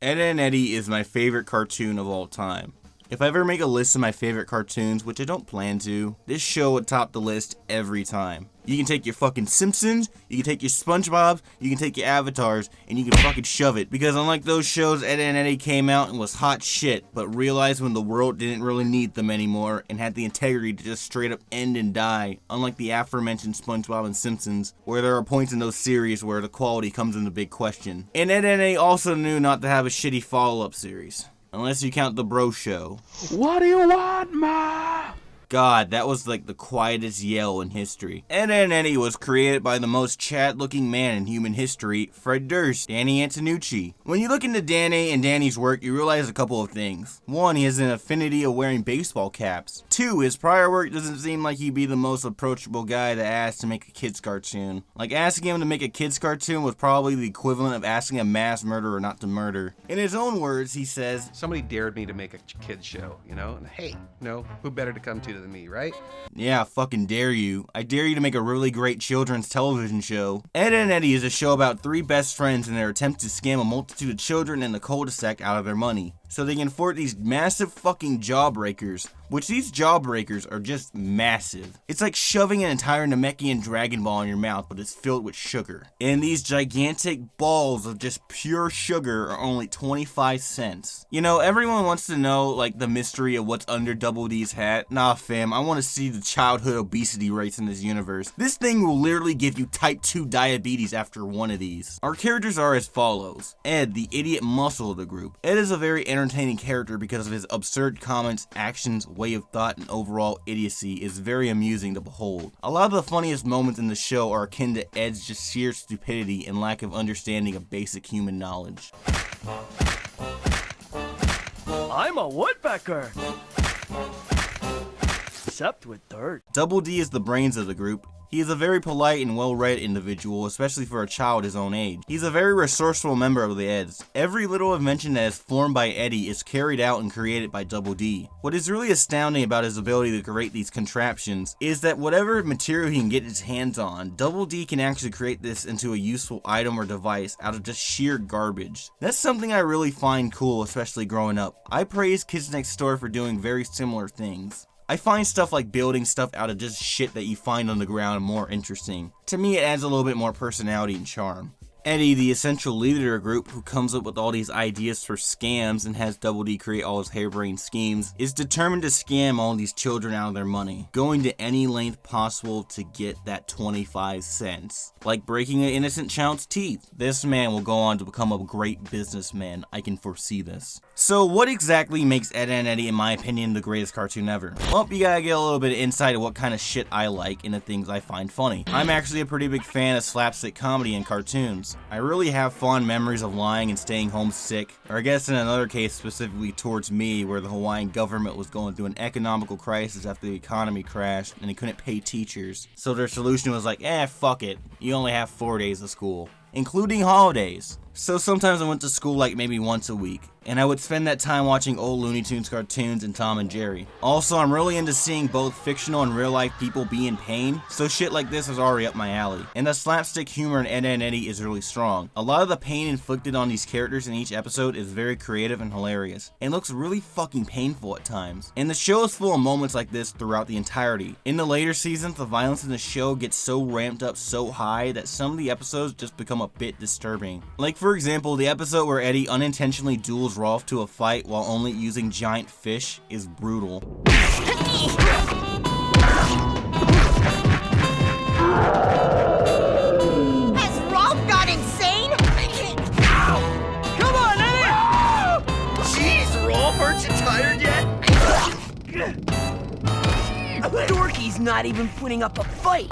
Ed, Edd n Eddy is my favorite cartoon of all time. If I ever make a list of my favorite cartoons, which I don't plan to, this show would top the list every time. You can take your fucking Simpsons, you can take your SpongeBob, you can take your Avatars, and you can fucking shove it. Because unlike those shows, Ed, Edd n Eddy came out and was hot shit, but realized when the world didn't really need them anymore, and had the integrity to just straight up end and die, unlike the aforementioned SpongeBob and Simpsons, where there are points in those series where the quality comes into big question. And Ed, Edd n Eddy also knew not to have a shitty follow-up series. Unless you count the Bro Show. What do you want, Ma? God, that was like the quietest yell in history. Ed, Edd n Eddy was created by the most Chad-looking man in human history, Fred Durst, Danny Antonucci. When you look into Danny and Danny's work, you realize a couple of things. One, he has an affinity of wearing baseball caps. Two, his prior work doesn't seem like he'd be the most approachable guy to ask to make a kid's cartoon. Like, asking him to make a kid's cartoon was probably the equivalent of asking a mass murderer not to murder. In his own words, he says, "Somebody dared me to make a kid's show, you know? And hey, who better to come to than me, right? Yeah, fucking dare you. I dare you to make a really great children's television show." Ed, Edd n Eddy is a show about three best friends in their attempt to scam a multitude of children in the cul-de-sac out of their money, so they can afford these massive fucking jawbreakers, which these jawbreakers are just massive. It's like shoving an entire Namekian Dragon Ball in your mouth, but it's filled with sugar. And these gigantic balls of just pure sugar are only 25 cents. You know, everyone wants to know, like, the mystery of what's under Double D's hat. Nah, fam, I want to see the childhood obesity rates in this universe. This thing will literally give you type 2 diabetes after one of these. Our characters are as follows. Ed, the idiot muscle of the group. Ed is a very entertaining character because of his absurd comments, actions, way of thought, and overall idiocy is very amusing to behold. A lot of the funniest moments in the show are akin to Ed's just sheer stupidity and lack of understanding of basic human knowledge. I'm a woodpecker, except with dirt. Double D is the brains of the group. He is a very polite and well-read individual, especially for a child his own age. He's a very resourceful member of the Eds. Every little invention that is formed by Eddy is carried out and created by Double D. What is really astounding about his ability to create these contraptions is that whatever material he can get his hands on, Double D can actually create this into a useful item or device out of just sheer garbage. That's something I really find cool, especially growing up. I praise Kids Next Door for doing very similar things. I find stuff like building stuff out of just shit that you find on the ground more interesting. To me, it adds a little bit more personality and charm. Eddy, the essential leader of the group who comes up with all these ideas for scams and has Double D create all his harebrained schemes, is determined to scam all these children out of their money, going to any length possible to get that 25 cents. Like breaking an innocent child's teeth. This man will go on to become a great businessman. I can foresee this. So what exactly makes Ed, Edd n Eddy, in my opinion, the greatest cartoon ever? Well, you gotta get a little bit of insight of what kind of shit I like and the things I find funny. I'm actually a pretty big fan of slapstick comedy and cartoons. I really have fond memories of lying and staying home sick, or I guess in another case specifically towards me, where the Hawaiian government was going through an economical crisis after the economy crashed and they couldn't pay teachers. So their solution was like, fuck it, you only have 4 days of school, including holidays. So sometimes I went to school like maybe once a week, and I would spend that time watching old Looney Tunes cartoons and Tom and Jerry. Also, I'm really into seeing both fictional and real life people be in pain, so shit like this is already up my alley. And the slapstick humor in Ed, Edd n Eddy is really strong. A lot of the pain inflicted on these characters in each episode is very creative and hilarious, and looks really fucking painful at times. And the show is full of moments like this throughout the entirety. In the later seasons, the violence in the show gets so ramped up so high that some of the episodes just become a bit disturbing. Like, for example, the episode where Eddy unintentionally duels Rolf to a fight while only using giant fish is brutal. Has Rolf gone insane? Come on, Eddy! Jeez, Rolf, aren't you tired yet? Dorky's not even putting up a fight.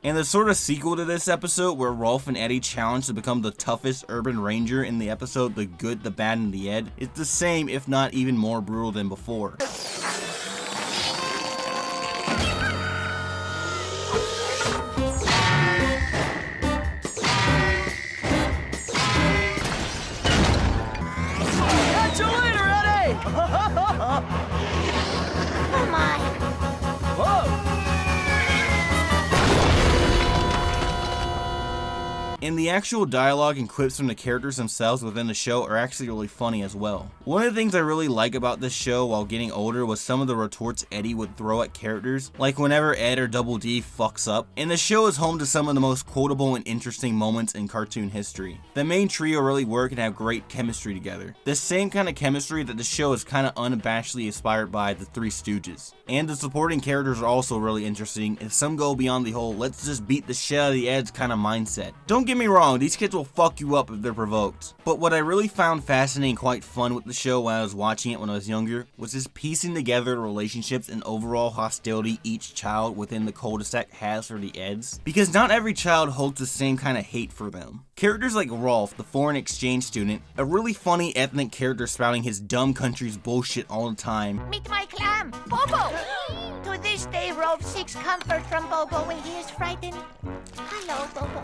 And the sort of sequel to this episode where Rolf and Eddy challenge to become the toughest urban ranger in the episode The Good, the Bad, and the Ed is the same, if not even more brutal than before. Catch you later, Eddy! Oh my. Whoa! And the actual dialogue and quips from the characters themselves within the show are actually really funny as well. One of the things I really like about this show while getting older was some of the retorts Eddy would throw at characters, like whenever Ed or Double D fucks up. And the show is home to some of the most quotable and interesting moments in cartoon history. The main trio really work and have great chemistry together. The same kind of chemistry that the show is kind of unabashedly inspired by the Three Stooges. And the supporting characters are also really interesting, and some go beyond the whole let's just beat the shit out of the Eds kind of mindset. Don't get me wrong, these kids will fuck you up if they're provoked. But what I really found fascinating and quite fun with the show when I was watching it when I was younger was just piecing together the relationships and overall hostility each child within the cul-de-sac has for the Eds. Because not every child holds the same kind of hate for them. Characters like Rolf, the foreign exchange student, a really funny ethnic character spouting his dumb country's bullshit all the time. Meet my clam, Bobo! To this day, Rolf seeks comfort from Bobo when he is frightened. Hello, Bobo.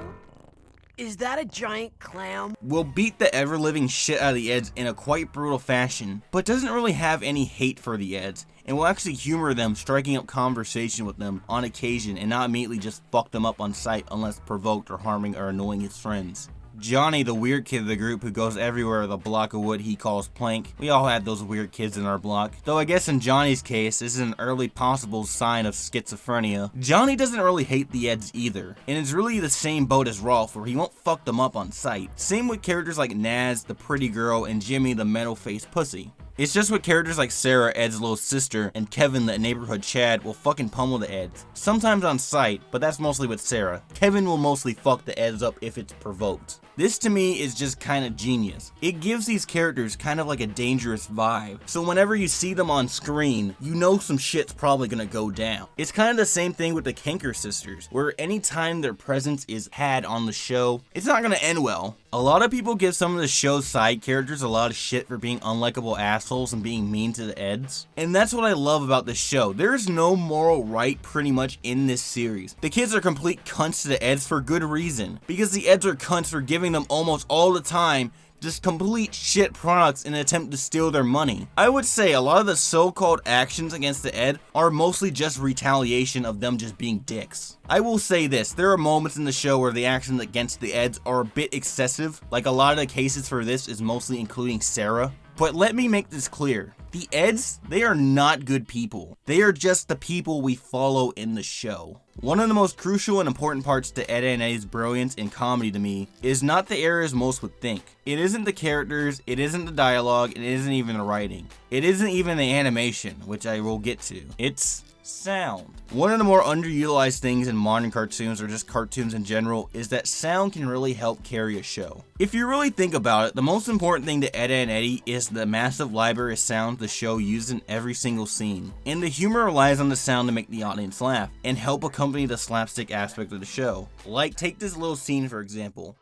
Is that a giant clown? Will beat the ever-living shit out of the Eds in a quite brutal fashion, but doesn't really have any hate for the Eds, and will actually humor them, striking up conversation with them on occasion and not immediately just fuck them up on sight unless provoked or harming or annoying his friends. Johnny, the weird kid of the group who goes everywhere with a block of wood he calls plank. We all had those weird kids in our block. Though I guess in Johnny's case, this is an early possible sign of schizophrenia. Johnny doesn't really hate the Eds either, and is really the same boat as Rolf where he won't fuck them up on sight. Same with characters like Naz, the pretty girl, and Jimmy, the metal-faced pussy. It's just with characters like Sarah, Ed's little sister, and Kevin, the neighborhood Chad, will fucking pummel the Eds. Sometimes on sight, but that's mostly with Sarah. Kevin will mostly fuck the Eds up if it's provoked. This to me is just kind of genius. It gives these characters kind of like a dangerous vibe. So whenever you see them on screen, you know some shit's probably gonna go down. It's kind of the same thing with the Kanker sisters, where anytime their presence is had on the show, it's not gonna end well. A lot of people give some of the show's side characters a lot of shit for being unlikable assholes and being mean to the Eds. And that's what I love about this show. There is no moral right pretty much in this series. The kids are complete cunts to the Eds for good reason. Because the Eds are cunts for giving them almost all the time just complete shit products in an attempt to steal their money. I would say a lot of the so-called actions against the Ed are mostly just retaliation of them just being dicks. I will say this, there are moments in the show where the actions against the Eds are a bit excessive, like a lot of the cases for this is mostly including Sarah. But let me make this clear. The Eds, they are not good people. They are just the people we follow in the show. One of the most crucial and important parts to Eddy and Eddy's brilliance in comedy to me is not the areas most would think. It isn't the characters, it isn't the dialogue, it isn't even the writing. It isn't even the animation, which I will get to. It's sound. One of the more underutilized things in modern cartoons, or just cartoons in general, is that sound can really help carry a show. If you really think about it, the most important thing to Eddy and Eddy is the massive library of sound the show uses in every single scene. And the humor relies on the sound to make the audience laugh, and help accompany the slapstick aspect of the show. Like, take this little scene for example.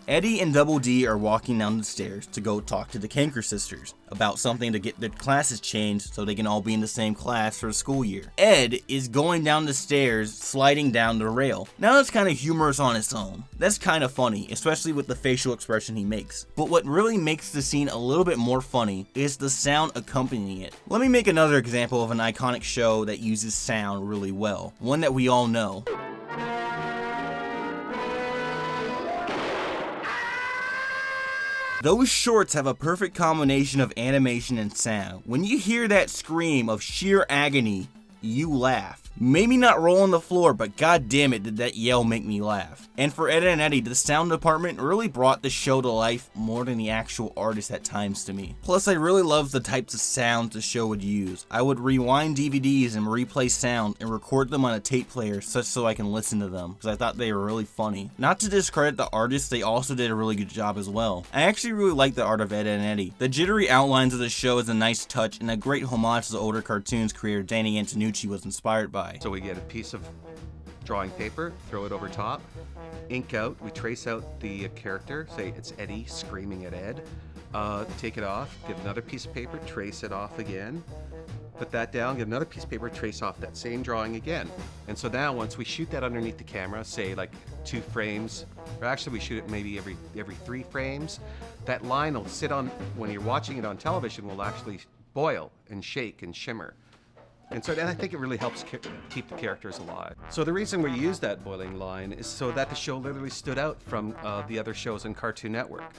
Eddy and Double D are walking down the stairs to go talk to the Kanker sisters about something to get their classes changed so they can all be in the same class for the school year. Ed is going down the stairs, sliding down the rail. Now that's kind of humorous on its own. That's kind of funny, especially with the facial expression he makes. But what really makes the scene a little bit more funny is the sound accompanying it. Let me make another example of an iconic show that uses sound really well. One that we all know. Those shorts have a perfect combination of animation and sound. When you hear that scream of sheer agony, you laugh. Maybe not roll on the floor, but god damn it did that yell make me laugh. And for Eddy and Eddy, the sound department really brought the show to life more than the actual artist at times to me. Plus I really love the types of sounds the show would use. I would rewind DVDs and replay sound and record them on a tape player such so I can listen to them, because I thought they were really funny. Not to discredit the artists, they also did a really good job as well. I actually really like the art of Eddy and Eddy. The jittery outlines of the show is a nice touch and a great homage to the older cartoons creator Danny Antonucci was inspired by. So we get a piece of drawing paper, throw it over top, ink out, we trace out the character, say it's Eddy screaming at Ed, take it off, get another piece of paper, trace it off again, put that down, get another piece of paper, trace off that same drawing again. And so now once we shoot that underneath the camera, say like 2 frames, or actually we shoot it maybe every 3 frames, that line will sit on, when you're watching it on television, will actually boil and shake and shimmer. And I think it really helps keep the characters alive. So the reason we use that boiling line is so that the show literally stood out from the other shows on Cartoon Network.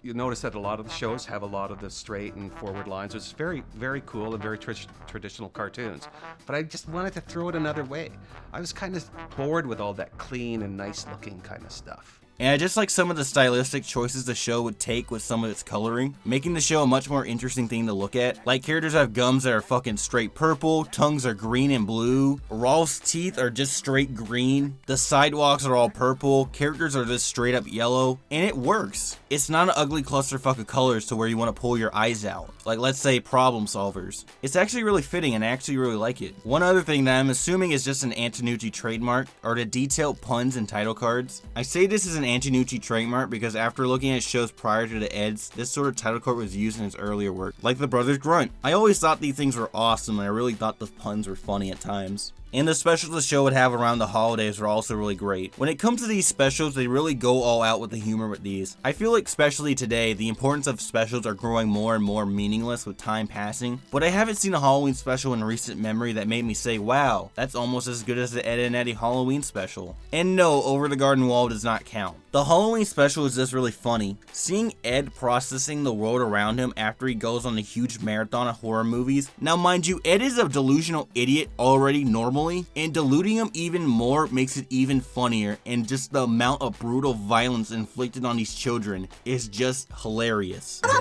You notice that a lot of the shows have a lot of the straight and forward lines, which is very, very cool and very traditional cartoons. But I just wanted to throw it another way. I was kind of bored with all that clean and nice looking kind of stuff. And I just like some of the stylistic choices the show would take with some of its coloring, making the show a much more interesting thing to look at. Like, characters have gums that are fucking straight purple, tongues are green and blue, Rolf's teeth are just straight green, the sidewalks are all purple, characters are just straight up yellow, and it works. It's not an ugly clusterfuck of colors to where you want to pull your eyes out. Like, let's say Problem Solvers. It's actually really fitting and I actually really like it. One other thing that I'm assuming is just an Antonucci trademark are the detailed puns and title cards. I say this is an Antonucci trademark because after looking at shows prior to the Eds, this sort of title card was used in his earlier work, like The Brothers Grunt. I always thought these things were awesome and I really thought the puns were funny at times. And the specials the show would have around the holidays were also really great. When it comes to these specials, they really go all out with the humor with these. I feel like especially today, the importance of specials are growing more and more meaningless with time passing, but I haven't seen a Halloween special in recent memory that made me say, wow, that's almost as good as the Ed and Eddy Halloween special. And no, Over the Garden Wall does not count. The Halloween special is just really funny. Seeing Ed processing the world around him after he goes on a huge marathon of horror movies. Now mind you, Ed is a delusional idiot already normally, and diluting him even more makes it even funnier, and just the amount of brutal violence inflicted on these children is just hilarious. Ed?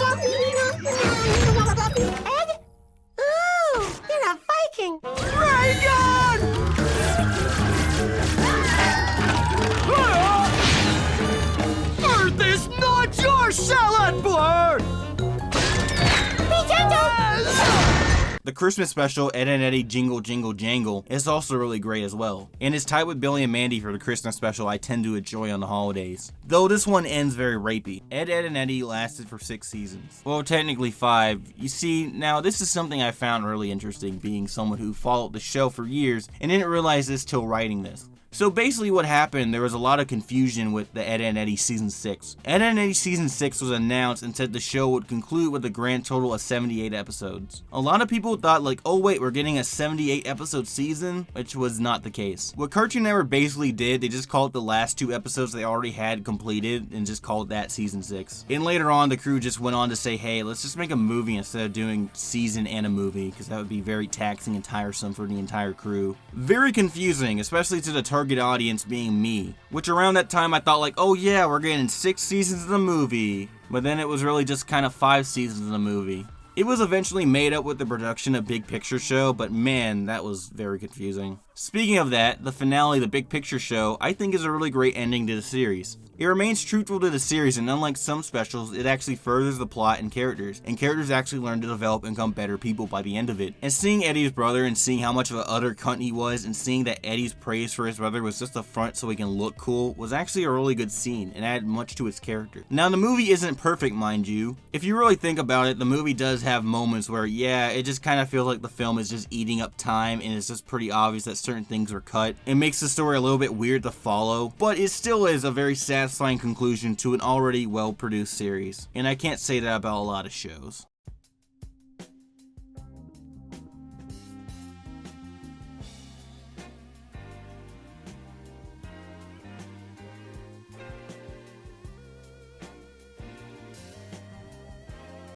Ooh, you're a Viking! Reagan! Earth is not your salad bar! The Christmas special, Ed and Eddy Jingle Jingle Jangle, is also really great as well, and is tied with Billy and Mandy for the Christmas special I tend to enjoy on the holidays. Though this one ends very rapey. Ed, and Eddy lasted for 6 seasons. Well, technically 5. You see, now this is something I found really interesting, being someone who followed the show for years and didn't realize this till writing this. So basically what happened, there was a lot of confusion with the Ed and Eddy Season 6. Ed and Eddy Season 6 was announced and said the show would conclude with a grand total of 78 episodes. A lot of people thought like, oh wait, we're getting a 78 episode season, which was not the case. What Cartoon Network basically did, they just called the last 2 episodes they already had completed and just called that Season 6. And later on, the crew just went on to say, hey, let's just make a movie instead of doing season and a movie, because that would be very taxing and tiresome for the entire crew. Very confusing, especially to the target audience being me, which around that time I thought like, oh yeah, we're getting 6 seasons of the movie, but then it was really just kind of 5 seasons of the movie. It was eventually made up with the production of Big Picture Show, but man, that was very confusing. Speaking of that, the finale, The Big Picture Show, I think is a really great ending to the series. It remains truthful to the series, and unlike some specials, it actually furthers the plot and characters actually learn to develop and become better people by the end of it. And seeing Eddy's brother and seeing how much of an utter cunt he was, and seeing that Eddy's praise for his brother was just a front so he can look cool, was actually a really good scene, and added much to his character. Now, the movie isn't perfect, mind you. If you really think about it, the movie does have moments where, yeah, it just kind of feels like the film is just eating up time, and it's just pretty obvious that certain things were cut. It makes the story a little bit weird to follow, but it still is a very satisfying conclusion to an already well-produced series, and I can't say that about a lot of shows.